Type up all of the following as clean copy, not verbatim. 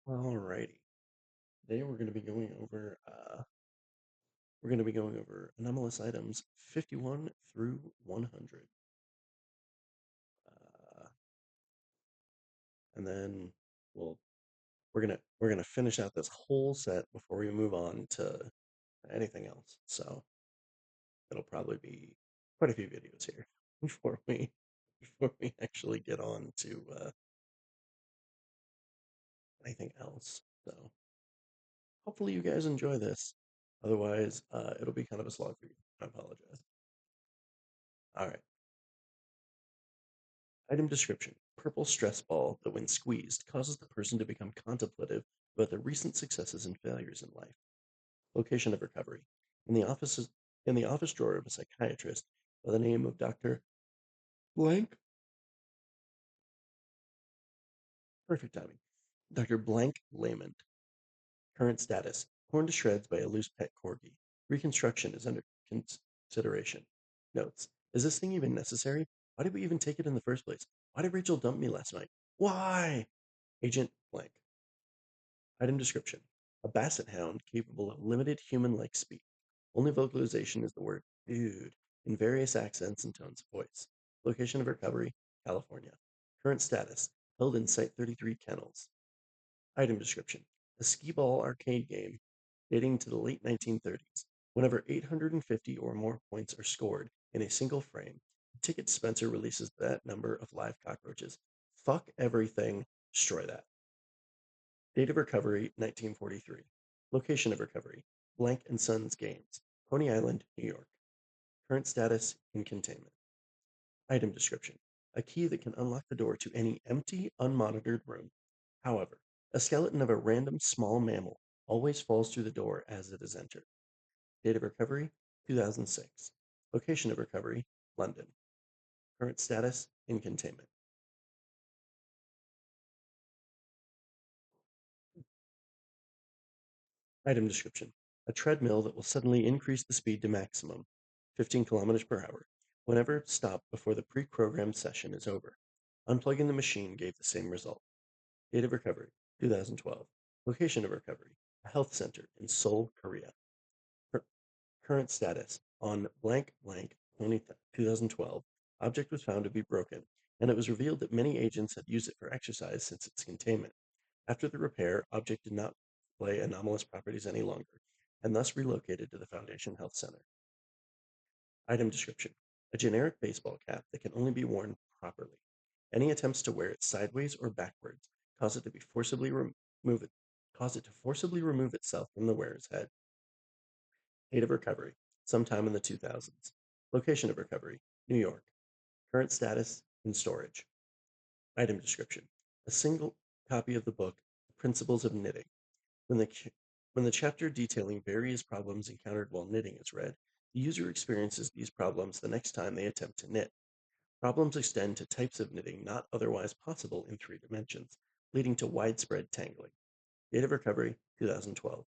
Alrighty. Today we're going to be going over anomalous items 51 through 100. Uh, and then we'll we're gonna finish out this whole set before we move on to anything else. So it'll probably be quite a few videos here before we actually get on to anything else. So hopefully you guys enjoy this. Otherwise, it'll be kind of a slog for you. I apologize. All right. Item description: purple stress ball that, when squeezed, causes the person to become contemplative about their recent successes and failures in life. Location of recovery: in the office in the office drawer of a psychiatrist by the name of Dr. Blank. Perfect timing. Dr. Blank Layment. Current status: torn to shreds by a loose pet corgi. Reconstruction is under consideration. Notes: is this thing even necessary? Why did we even take it in the first place? Why did Rachel dump me last night? Why? Agent Blank. Item description: a basset hound capable of limited human-like speech. Only vocalization is the word dude in various accents and tones of voice. Location of recovery: California. Current status: held in Site 33 kennels. Item description: a skee ball arcade game dating to the late 1930s. Whenever 850 or more points are scored in a single frame, the ticket dispenser releases that number of live cockroaches. Fuck everything, destroy that. Date of recovery: 1943. Location of recovery: Blank and Sons Games, Coney Island, New York. Current status: in containment. Item description: a key that can unlock the door to any empty, unmonitored room. However, a skeleton of a random small mammal always falls through the door as it is entered. Date of recovery: 2006. Location of recovery: London. Current status: in containment. Item description: a treadmill that will suddenly increase the speed to maximum, 15 kilometers per hour, whenever stopped before the pre-programmed session is over. Unplugging the machine gave the same result. Date of recovery: 2012. Location of recovery: a health center in Seoul, Korea. Current status: on blank blank 2012, object was found to be broken, and it was revealed that many agents had used it for exercise since its containment. After the repair, object did not display anomalous properties any longer, and thus relocated to the Foundation Health Center. Item description: a generic baseball cap that can only be worn properly. Any attempts to wear it sideways or backwards cause it to forcibly remove itself from the wearer's head. Date of recovery: sometime in the 2000s. Location of recovery: New York. Current status: in storage. Item description: a single copy of the book, The Principles of Knitting. When the chapter detailing various problems encountered while knitting is read, the user experiences these problems the next time they attempt to knit. Problems extend to types of knitting not otherwise possible in 3 dimensions, leading to widespread tangling. Date of recovery: 2012.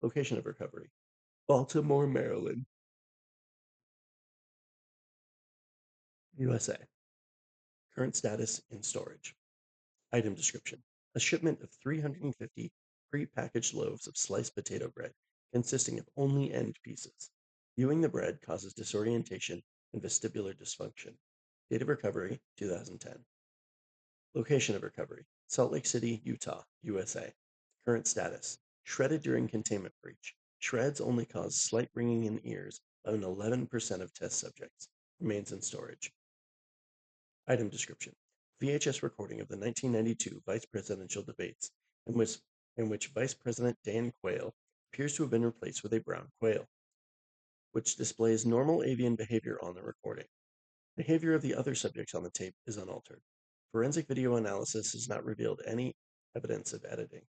Location of recovery: Baltimore, Maryland, USA. Current status: in storage. Item description: a shipment of 350 pre-packaged loaves of sliced potato bread consisting of only end pieces. Viewing the bread causes disorientation and vestibular dysfunction. Date of recovery: 2010. Location of recovery: Salt Lake City, Utah, USA. Current status: shredded during containment breach. Shreds only cause slight ringing in ears of 11% of test subjects. Remains in storage. Item description: VHS recording of the 1992 vice presidential debates, in which Vice President Dan Quayle appears to have been replaced with a brown quail, which displays normal avian behavior on the recording. Behavior of the other subjects on the tape is unaltered. Forensic video analysis has not revealed any evidence of editing.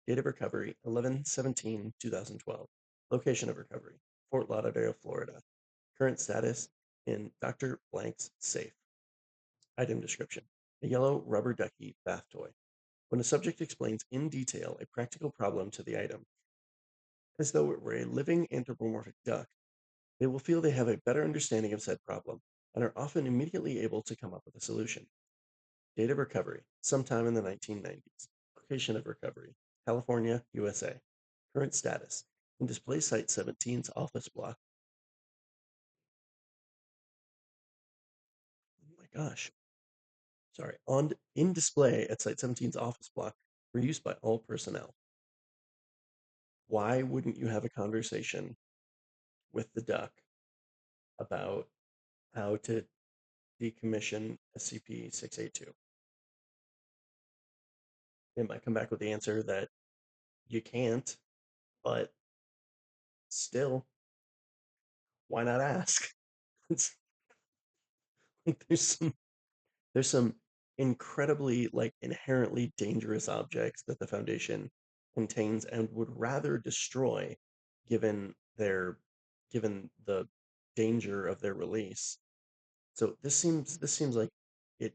Date of recovery: 11/17/2012. Location of recovery: Fort Lauderdale, Florida. Current status: in Dr. Blank's safe. Item description: a yellow rubber ducky bath toy. When a subject explains in detail a practical problem to the item, as though it were a living anthropomorphic duck, they will feel they have a better understanding of said problem and are often immediately able to come up with a solution. Date of recovery: sometime in the 1990s. Location of recovery, California, USA. Current status, in display site 17's office block. Oh my gosh. Sorry. In display at site 17's office block for use by all personnel. Why wouldn't you have a conversation with the duck about how to decommission SCP-682? It might come back with the answer that you can't, but still, why not ask? It's like there's some incredibly like inherently dangerous objects that the Foundation contains and would rather destroy given their given the danger of their release. So this seems like it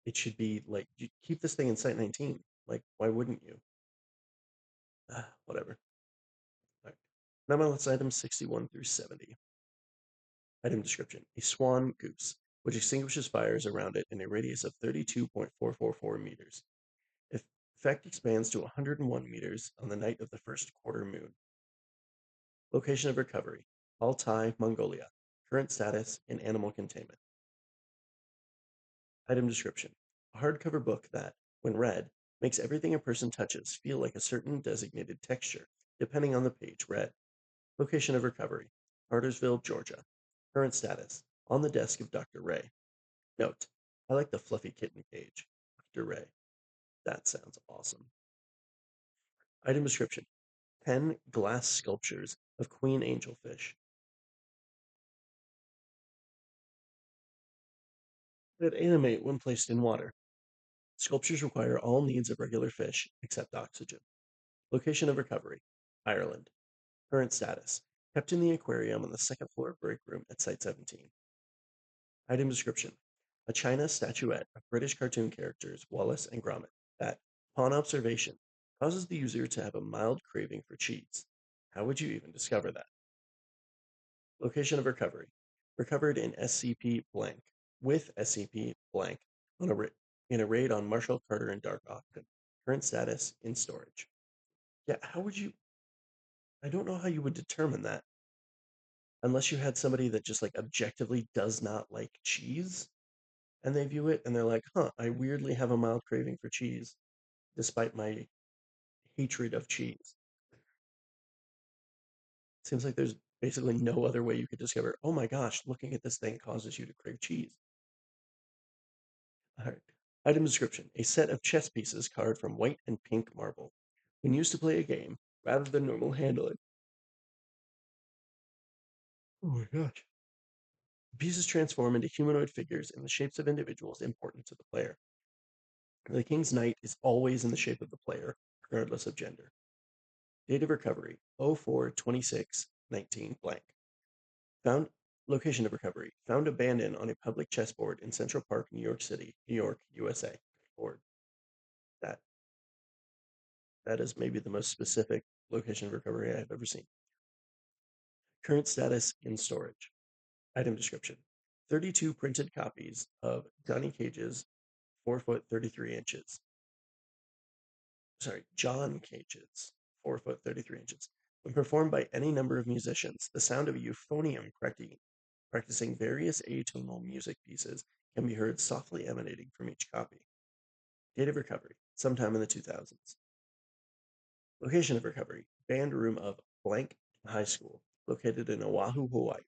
it should be like you keep this thing in Site 19. Like why wouldn't you? Whatever. All right. Anomalous items 61 through 70. Item description: a swan goose, which extinguishes fires around it in a radius of 32.444 meters. Effect expands to 101 meters on the night of the first quarter moon. Location of recovery: Altai, Mongolia. Current status in animal containment. Item description: a hardcover book that, when read, makes everything a person touches feel like a certain designated texture, depending on the page read. Location of recovery: Cartersville, Georgia. Current status: on the desk of Dr. Ray. Note: I like the fluffy kitten cage. Dr. Ray. That sounds awesome. Item description: 10 glass sculptures of queen angelfish that animate when placed in water. Sculptures require all needs of regular fish except oxygen. Location of recovery: Ireland. Current status: kept in the aquarium on the second floor break room at Site 17. Item description: a china statuette of British cartoon characters Wallace and Gromit that, upon observation, causes the user to have a mild craving for cheese. How would you even discover that? Location of recovery: recovered in SCP blank with SCP blank on in a raid on Marshall, Carter, and Dark Ogden. Current status in storage. Yeah, how would you? I don't know how you would determine that unless you had somebody that just like objectively does not like cheese and they view it and they're like, huh, I weirdly have a mild craving for cheese despite my hatred of cheese. Seems like there's basically no other way you could discover, oh my gosh, looking at this thing causes you to crave cheese. All right. Item description: a set of chess pieces carved from white and pink marble. When used to play a game, rather than normal handling. Oh my gosh. The pieces transform into humanoid figures in the shapes of individuals important to the player. The King's Knight is always in the shape of the player, regardless of gender. Date of recovery: 04/26/19 blank. Found location of recovery: found abandoned on a public chessboard in Central Park, New York City, New York, USA. Board. That that is maybe the most specific location of recovery I have ever seen. Current status in storage. Item description: 32 printed copies of Johnny Cage's 4 foot 33 inches. Sorry, John Cage's 4 foot 33 inches. When performed by any number of musicians, the sound of a euphonium practicing various atonal music pieces can be heard softly emanating from each copy. Date of recovery: sometime in the 2000s. Location of recovery: band room of blank high school, located in Oahu, Hawaii.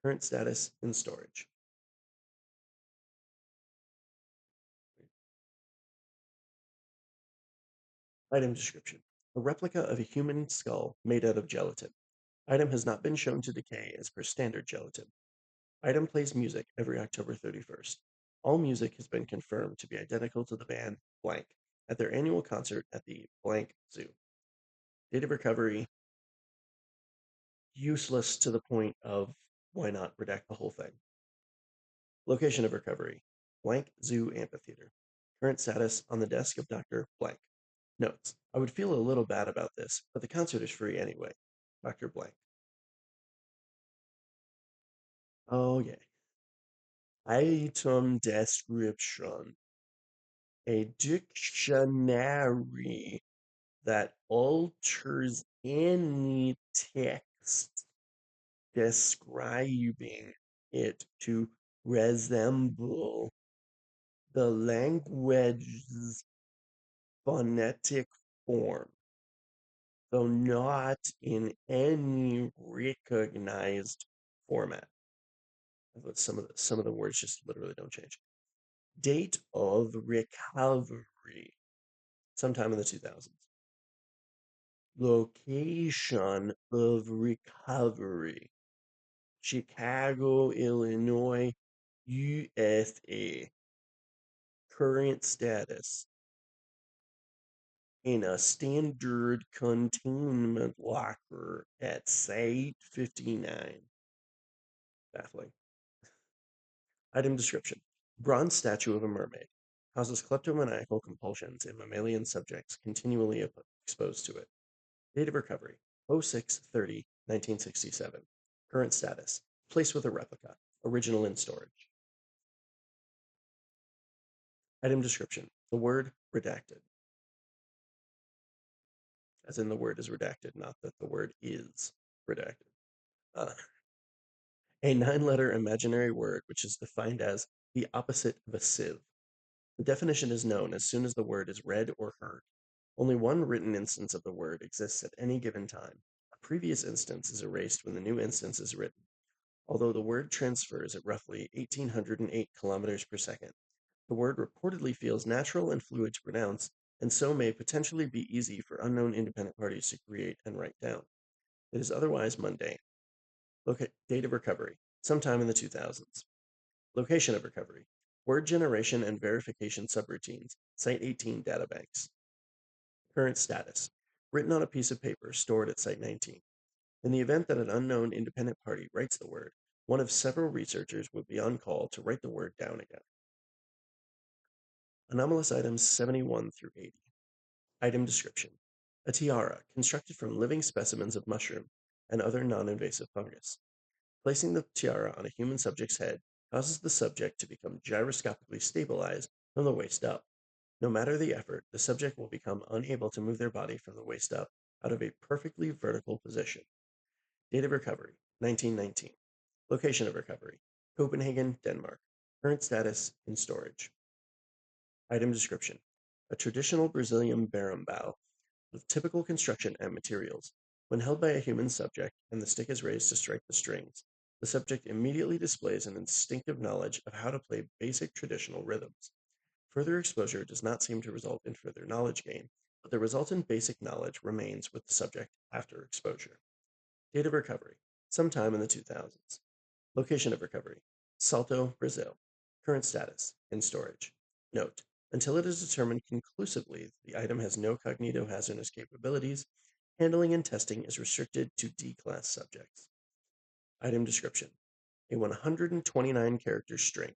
Current status in storage. Item description: a replica of a human skull made out of gelatin. Item has not been shown to decay as per standard gelatin. Item plays music every October 31st. All music has been confirmed to be identical to the band blank at their annual concert at the blank zoo. Date of recovery: useless to the point of why not redact the whole thing. Location of recovery: blank zoo amphitheater. Current status on the desk of Dr. Blank. Notes: I would feel a little bad about this, but the concert is free anyway. Dr. Blank. Oh, yeah. Item description: A dictionary that alters any text describing it to resemble the language's phonetic form, though not in any recognized format. But some of the words just literally don't change. Date of recovery, sometime in the 2000s. Location of recovery, Chicago, Illinois, USA. Current status, in a standard containment locker at Site 59. Baffling. Item description: bronze statue of a mermaid. Causes kleptomaniacal compulsions in mammalian subjects continually exposed to it. Date of recovery: 06/30/1967. Current status: placed with a replica. Original in storage. Item description: the word redacted. As in the word is redacted, not that the word is redacted. Uh, a 9-letter imaginary word which is defined as the opposite of a sieve. The definition is known as soon as the word is read or heard. Only one written instance of the word exists at any given time. A previous instance is erased when the new instance is written. Although the word transfers at roughly 1,808 kilometers per second, the word reportedly feels natural and fluid to pronounce, and so may potentially be easy for unknown independent parties to create and write down. It is otherwise mundane. Date of recovery, sometime in the 2000s. Location of recovery, word generation and verification subroutines, Site 18 databanks. Current status, written on a piece of paper stored at Site 19. In the event that an unknown independent party writes the word, one of several researchers would be on call to write the word down again. Anomalous items 71 through 80. Item description: a tiara constructed from living specimens of mushroom and other non-invasive fungus. Placing the tiara on a human subject's head causes the subject to become gyroscopically stabilized from the waist up. No matter the effort, the subject will become unable to move their body from the waist up out of a perfectly vertical position. Date of recovery, 1919. Location of recovery, Copenhagen, Denmark. Current status, in storage. Item description: a traditional Brazilian berimbau with typical construction and materials. When held by a human subject and the stick is raised to strike the strings, the subject immediately displays an instinctive knowledge of how to play basic traditional rhythms. Further exposure does not seem to result in further knowledge gain, but the resultant basic knowledge remains with the subject after exposure. Date of recovery, sometime in the 2000s. Location of recovery, Salto, Brazil. Current status, in storage. Note: until it is determined conclusively that the item has no cognitohazardous capabilities, handling and testing is restricted to D-class subjects. Item description: a 129-character string.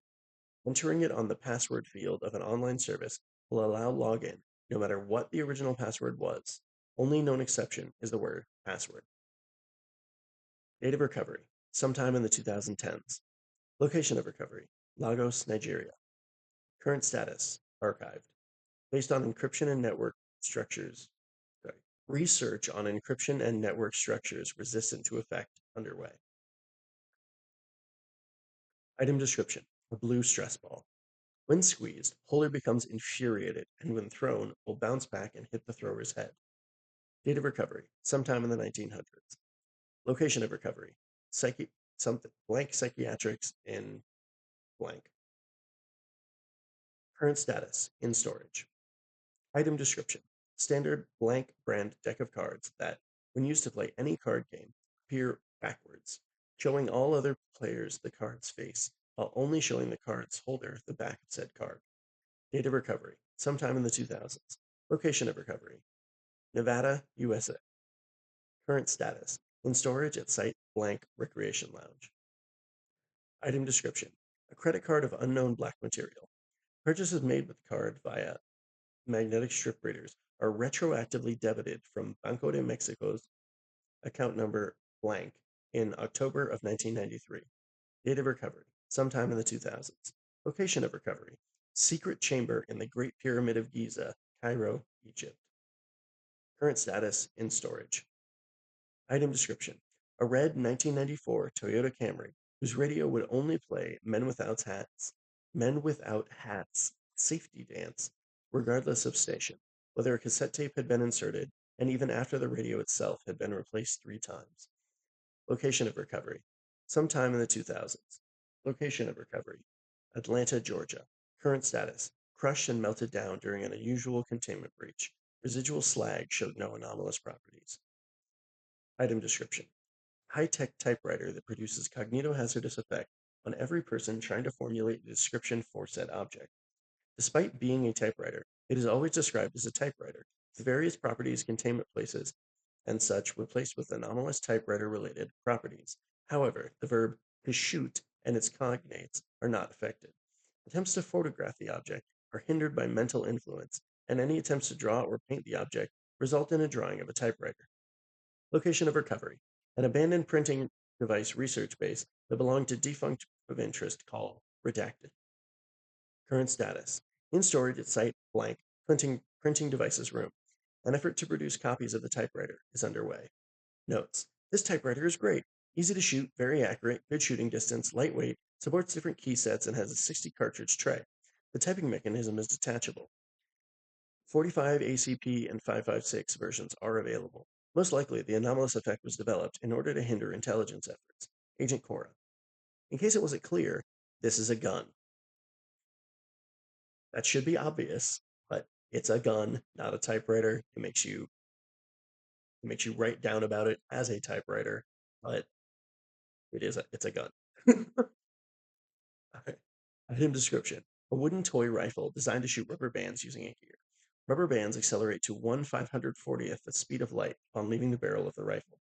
Entering it on the password field of an online service will allow login, no matter what the original password was. Only known exception is the word password. Date of recovery, sometime in the 2010s. Location of recovery, Lagos, Nigeria. Current status, archived. Based on encryption and network structures, sorry, research on encryption and network structures resistant to effect underway. Item description: a blue stress ball. When squeezed, holder becomes infuriated and when thrown, will bounce back and hit the thrower's head. Date of recovery, sometime in the 1900s. Location of recovery, blank psychiatrics in blank. Current status, in storage. Item description: standard blank brand deck of cards that, when used to play any card game, appear backwards, showing all other players the card's face, while only showing the card's holder the back of said card. Date of recovery, sometime in the 2000s. Location of recovery, Nevada, USA. Current status, in storage at Site Blank Recreation Lounge. Item description: a credit card of unknown black material. Purchases made with the card via magnetic strip readers are retroactively debited from Banco de Mexico's account number blank in October of 1993. Date of recovery, sometime in the 2000s. Location of recovery, Secret chamber in the Great Pyramid of Giza, Cairo, Egypt. Current status in storage. Item description: a red 1994 Toyota Camry whose radio would only play Men Without Hats safety dance, regardless of station, whether a cassette tape had been inserted, and even after the radio itself had been replaced 3 times. Location of recovery: sometime in the 2000s. Location of recovery: Atlanta, Georgia. Current status: crushed and melted down during an unusual containment breach. Residual slag showed no anomalous properties. Item description: high-tech typewriter that produces cognitohazardous effect on every person trying to formulate a description for said object. Despite being a typewriter, it is always described as a typewriter, with various properties, containment places, and such replaced with anomalous typewriter-related properties. However, the verb to shoot and its cognates are not affected. Attempts to photograph the object are hindered by mental influence, and any attempts to draw or paint the object result in a drawing of a typewriter. Location of recovery: an abandoned printing device research base that belonged to defunct of interest called Redacted. Current status: in storage at site blank printing devices room. An effort to produce copies of the typewriter is underway. Notes: this typewriter is great. Easy to shoot, very accurate, good shooting distance, lightweight, supports different key sets, and has a 60 cartridge tray. The typing mechanism is detachable. 45 ACP and 556 versions are available. Most likely, the anomalous effect was developed in order to hinder intelligence efforts. Agent Cora. In case it wasn't clear, this is a gun. That should be obvious, but it's a gun, not a typewriter. It makes you write down about it as a typewriter, but it's a gun. Okay. Item description: a wooden toy rifle designed to shoot rubber bands using a gear. Rubber bands accelerate to 1/540th the speed of light upon leaving the barrel of the rifle.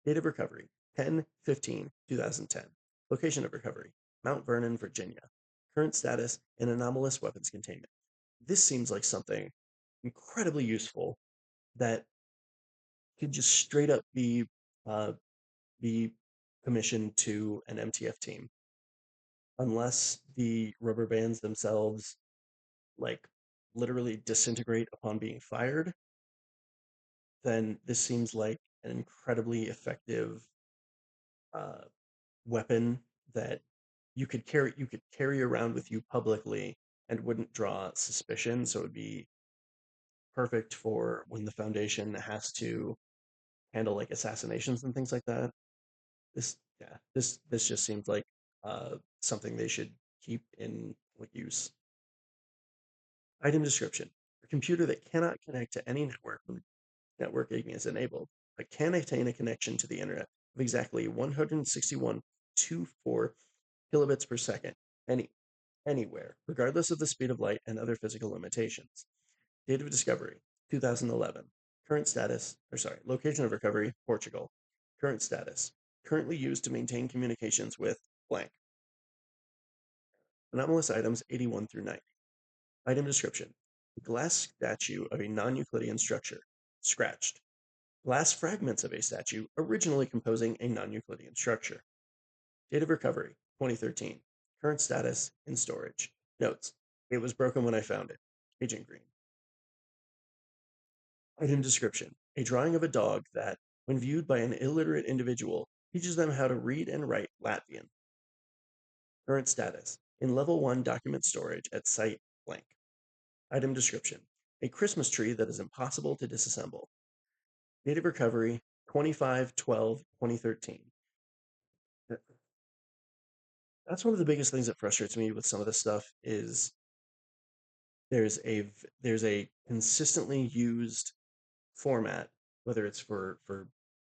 Date of recovery: 10/15/2010. Location of recovery: Mount Vernon, Virginia. Current status: in anomalous weapons containment. This seems like something incredibly useful that could just straight up uh, be commissioned to an MTF team, unless the rubber bands themselves like literally disintegrate upon being fired. Then this seems like an incredibly effective uh, weapon that you could carry around with you publicly and wouldn't draw suspicion. So it would be perfect for when the Foundation has to handle like assassinations and things like that. This just seems like something they should keep in use. Item description: a computer that cannot connect to any network when networking is enabled, but can attain a connection to the internet of exactly 161.24 kilobits per second anywhere, regardless of the speed of light and other physical limitations. Date of discovery: 2011. Location of recovery: Portugal. Current status: currently used to maintain communications with blank. Anomalous items 81 through 90. Item description: glass statue of a non-Euclidean structure, scratched. Glass fragments of a statue originally composing a non-Euclidean structure. Date of recovery: 2013. Current status: in storage. Notes: it was broken when I found it. Agent Green. Item description: a drawing of a dog that, when viewed by an illiterate individual, teaches them how to read and write Latvian. Current status: in level 1 document storage at site blank. Item description: a Christmas tree that is impossible to disassemble. Date of recovery: 25/12/2013. That's one of the biggest things that frustrates me with some of this stuff is there's a consistently used format, whether it's for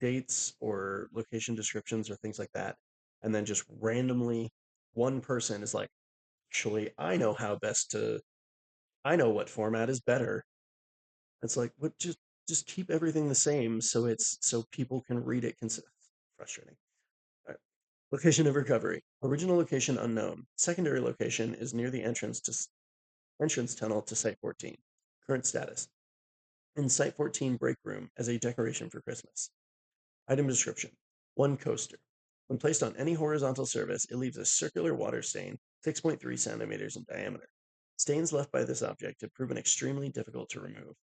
dates or location descriptions or things like that, and then just randomly one person is like, actually, I know what format is better. It's like, what, just keep everything the same so people can read it. Frustrating. All right. Location of recovery: original location unknown. Secondary location is near the entrance tunnel to Site 14. Current status: in Site 14 break room as a decoration for Christmas. Item description: one coaster. When placed on any horizontal surface, it leaves a circular water stain 6.3 centimeters in diameter. Stains left by this object have proven extremely difficult to remove.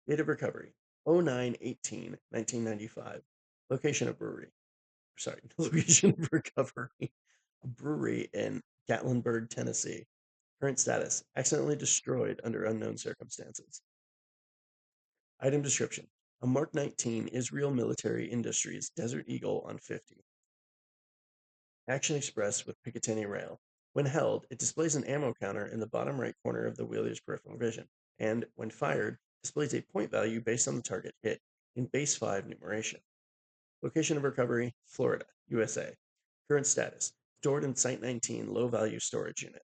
Date of recovery 09/18/1995. Location of brewery. Sorry, location of recovery. A brewery in Gatlinburg, Tennessee. Current status accidentally destroyed under unknown circumstances. Item description: a Mark 19 Israel Military Industries Desert Eagle on 50. Action Express with Picatinny rail. When held, it displays an ammo counter in the bottom right corner of the wielder's peripheral vision, and, when fired, displays a point value based on the target hit in base 5 numeration. Location of recovery: Florida, USA. Current status: stored in Site 19 low value storage unit.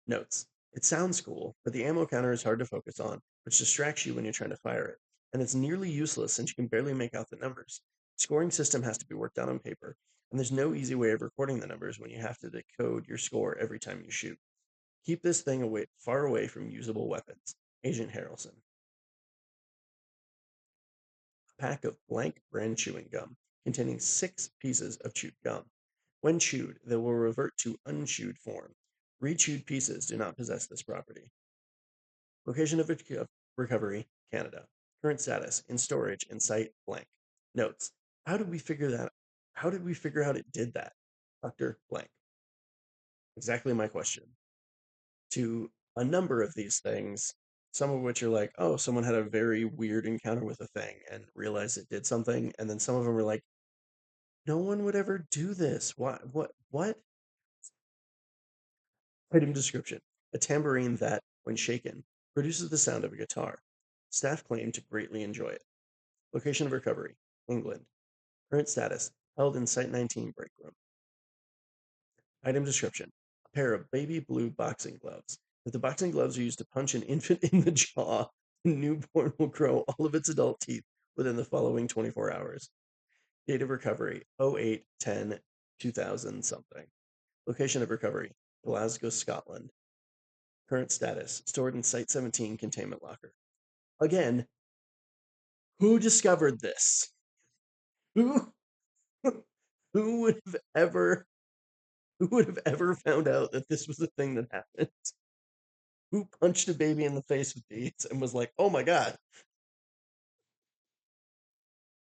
Notes: it sounds cool, but the ammo counter is hard to focus on, which distracts you when you're trying to fire it, and it's nearly useless since you can barely make out the numbers. The scoring system has to be worked out on paper, and there's no easy way of recording the numbers when you have to decode your score every time you shoot. Keep this thing far away from usable weapons. Agent Harrelson. A pack of blank brand chewing gum containing 6 pieces of chewed gum. When chewed, they will revert to unchewed form. Rechewed pieces do not possess this property. Location of recovery: Canada. Current status: in storage in site blank. Notes: how did we figure that? How did we figure out it did that? Dr. Blank. Exactly my question. To a number of these things, some of which are like, oh, someone had a very weird encounter with a thing and realized it did something, and then some of them are like, no one would ever do this. What? Item description: a tambourine that, when shaken, produces the sound of a guitar. Staff claim to greatly enjoy it. Location of recovery: England. Current status: held in Site 19 break room. Item description: a pair of baby blue boxing gloves. If the boxing gloves are used to punch an infant in the jaw, the newborn will grow all of its adult teeth within the following 24 hours. Date of recovery: 08/10/2000 something. Location of recovery: Glasgow, Scotland. Current status: stored in Site 17 containment locker. Again, who discovered this? Who who would have ever found out that this was a thing that happened? Who punched a baby in the face with these and was like, "Oh my god."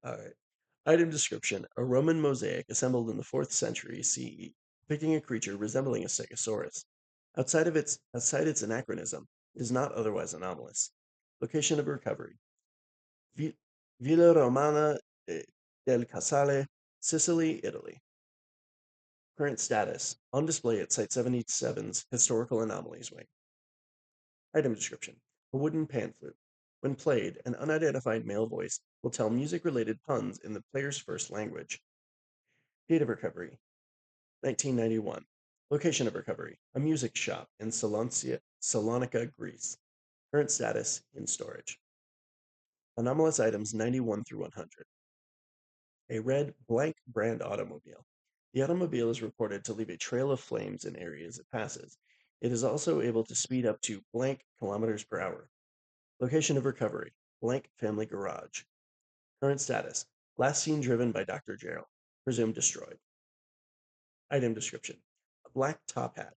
All right. Item description: a Roman mosaic assembled in the 4th century CE, depicting a creature resembling a stegosaurus. Outside its anachronism, it is not otherwise anomalous. Location of recovery: Villa Romana del Casale, Sicily, Italy. Current status: on display at Site 77's Historical Anomalies Wing. Item description: a wooden pan flute. When played, an unidentified male voice will tell music-related puns in the player's first language. Date of recovery: 1991. Location of recovery: a music shop in Salonika, Greece. Current status: in storage. Anomalous items 91 through 100. A red blank brand automobile. The automobile is reported to leave a trail of flames in areas it passes. It is also able to speed up to blank kilometers per hour. Location of recovery: blank family garage. Current status: last seen driven by Dr. Gerald. Presumed destroyed. Item description: a black top hat.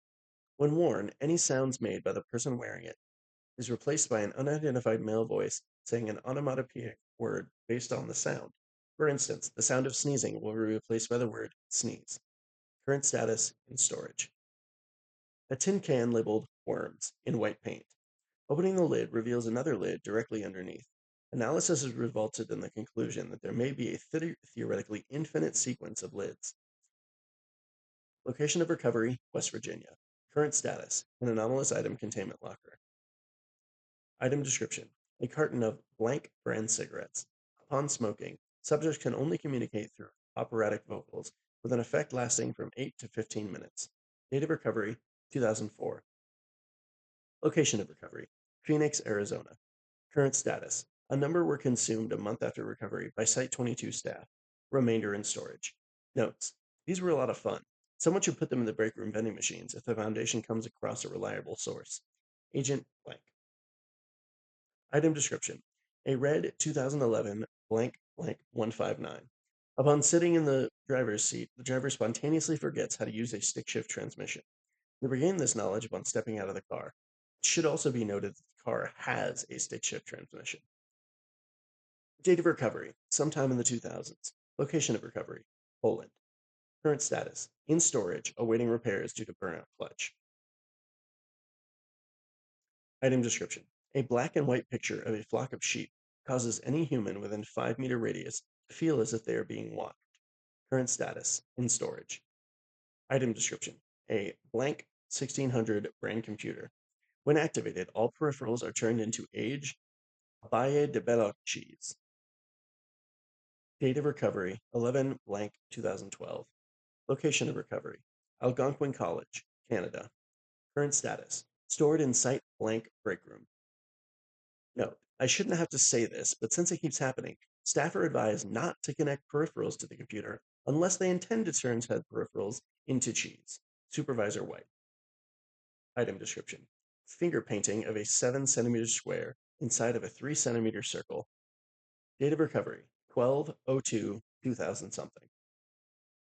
When worn, any sounds made by the person wearing it is replaced by an unidentified male voice saying an onomatopoeic word based on the sound. For instance, the sound of sneezing will be replaced by the word sneeze. Current status: in storage. A tin can labeled worms in white paint. Opening the lid reveals another lid directly underneath. Analysis has resulted in the conclusion that there may be a theoretically infinite sequence of lids. Location of recovery: West Virginia. Current status: an anomalous item containment locker. Item description: a carton of blank brand cigarettes. Upon smoking, subjects can only communicate through operatic vocals, with an effect lasting from 8 to 15 minutes. Date of recovery: 2004. Location of recovery: Phoenix, Arizona. Current status: a number were consumed a month after recovery by Site 22 staff. Remainder in storage. Notes: these were a lot of fun. Someone should put them in the break room vending machines if the Foundation comes across a reliable source. Agent blank. Item description: a red 2011 blank blank 159. Upon sitting in the driver's seat, the driver spontaneously forgets how to use a stick shift transmission. They regain this knowledge upon stepping out of the car. It should also be noted that the car has a stick shift transmission. Date of recovery, sometime in the 2000s. Location of recovery, Poland. Current status, in storage, awaiting repairs due to burnout clutch. Item description, a black and white picture of a flock of sheep causes any human within 5-meter radius to feel as if they are being watched. Current status, in storage. Item description, a blank 1600 brand computer. When activated, all peripherals are turned into aged Abaye de Belloc cheese. Date of recovery, 11 blank 2012. Location of recovery, Algonquin College, Canada. Current status, stored in site blank break room. Note, I shouldn't have to say this, but since it keeps happening, staff are advised not to connect peripherals to the computer unless they intend to turn said peripherals into cheese. Supervisor White. Item description, finger painting of a 7-centimeter square inside of a 3-centimeter circle. Date of recovery, 12/02/2000 something.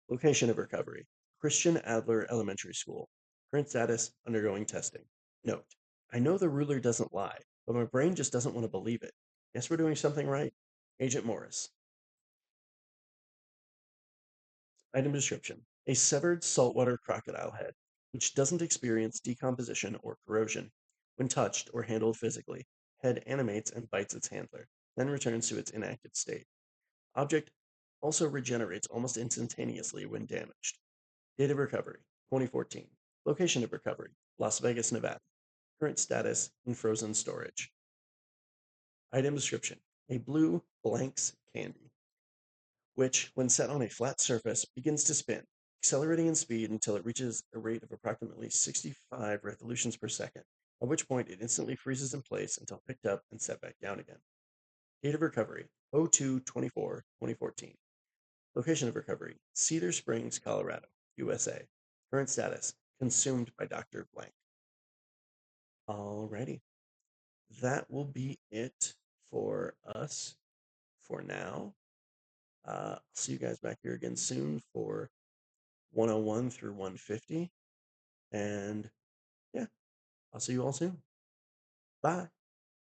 Location of recovery, Christian Adler Elementary School. Current status, undergoing testing. Note, I know the ruler doesn't lie, but my brain just doesn't want to believe it. Guess we're doing something right. Agent Morris. Item description, a severed saltwater crocodile head, which doesn't experience decomposition or corrosion. When touched or handled physically, head animates and bites its handler, then returns to its inactive state. Object also regenerates almost instantaneously when damaged. Date of recovery, 2014. Location of recovery, Las Vegas, Nevada. Current status, in frozen storage. Item description, a blue blanks candy, which, when set on a flat surface, begins to spin, accelerating in speed until it reaches a rate of approximately 65 revolutions per second, at which point it instantly freezes in place until picked up and set back down again. Date of recovery, 02/24/2014. Location of recovery, Cedar Springs, Colorado, USA. Current status, consumed by Dr. Blank. Alrighty. That will be it for us for now. I'll see you guys back here again soon for 101 through 150. And yeah, I'll see you all soon. Bye.